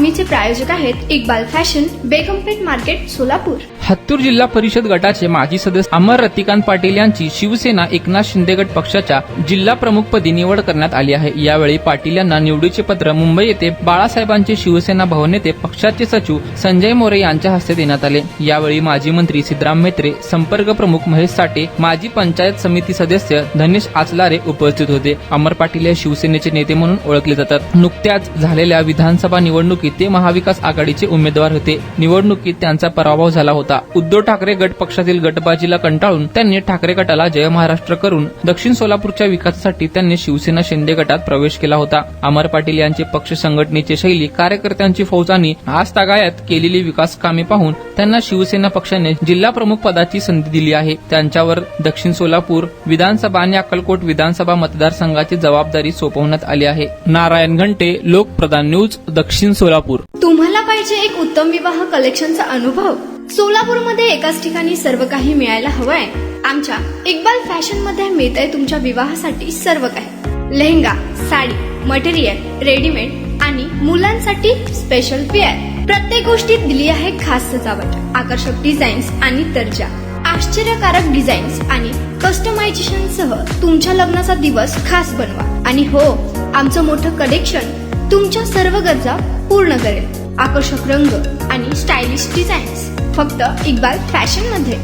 बातमीचे प्रायोजक आहेत Iqbal fashion, बेगमपेठ market, Solapur. हत्तूर जिल्हा परिषद गटाचे माजी सदस्य अमर रतिकांत पाटील यांची शिवसेना एकनाथ शिंदे गट पक्षाच्या जिल्हा प्रमुखपदी निवड करण्यात आली आहे। यावेळी पाटील यांना निवडीचे पत्र मुंबई येथे बाळासाहेबांचे शिवसेना भवन येथे पक्षाचे सचिव संजय मोरे यांच्या हस्ते देण्यात आले। यावेळी माजी मंत्री सिद्धराम म्हेत्रे, संपर्क प्रमुख महेश साठे, माजी पंचायत समिती सदस्य धनेश आचलारे उपस्थित होते। अमर पाटील हे शिवसेनेचे नेते म्हणून ओळखले जातात। नुकत्याच झालेल्या विधानसभा निवडणुकीत ते महाविकास आघाडीचे उमेदवार होते। निवडणुकीत त्यांचा पराभव झाला होता। उद्धव ठाकरे गट पक्षातील गटबाजीला कंटाळून त्यांनी ठाकरे गटाला जय महाराष्ट्र करून दक्षिण सोलापूरच्या विकासासाठी त्यांनी शिवसेना शिंदे गटात प्रवेश केला होता। अमर पाटील यांचे पक्ष संघटनेची शैली, कार्यकर्त्यांची फौज आणि आजतागायत केलेली विकास कामे पाहून त्यांना शिवसेना पक्षाने जिल्हा प्रमुख पदाची संधी दिली आहे। त्यांच्यावर दक्षिण सोलापूर विधानसभा आणि अक्कलकोट विधानसभा मतदारसंघाची जबाबदारी सोपवण्यात आली आहे। नारायण घंटे, लोकप्रधान न्यूज, दक्षिण सोलापूर। तुम्हाला पाहिजे एक उत्तम विवाह कलेक्शनचा अनुभव? सोलापूरमध्ये एकाच ठिकाणी सर्व काही मिळायला हवंय? आमच्या इक्बाल फॅशन मध्ये मिळतंय तुमच्या विवाहासाठी सर्व काही। लेहंगा, साडी, मटेरियल, रेडीमेड आणि मुलांसाठी स्पेशल वेअर। प्रत्येक गोष्टीत दिली आहे खास सजावट, आकर्षक डिझाईन्स आणि दर्जा, आश्चर्यकारक डिझाईन्स आणि कस्टमायझेशन सह तुमच्या लग्नाचा दिवस खास बनवा। आणि हो, आमचं मोठं कलेक्शन तुमच्या सर्व गरजा पूर्ण करेल। आकर्षक रंग आणि स्टायलिश डिझाईन्स फक्त इक्बाल फॅशन मध्ये।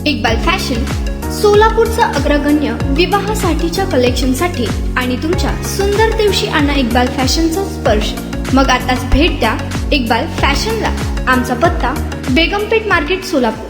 इक्बाल फॅशन सोलापूरचा अग्रगण्य विवाहासाठीच्या कलेक्शनसाठी आणि तुमच्या सुंदर दिवशी आणा इक्बाल फॅशनचा स्पर्श। मग आताच भेट द्या इक्बाल फॅशनला। आमचा पत्ता बेगमपेठ मार्केट, सोलापूर।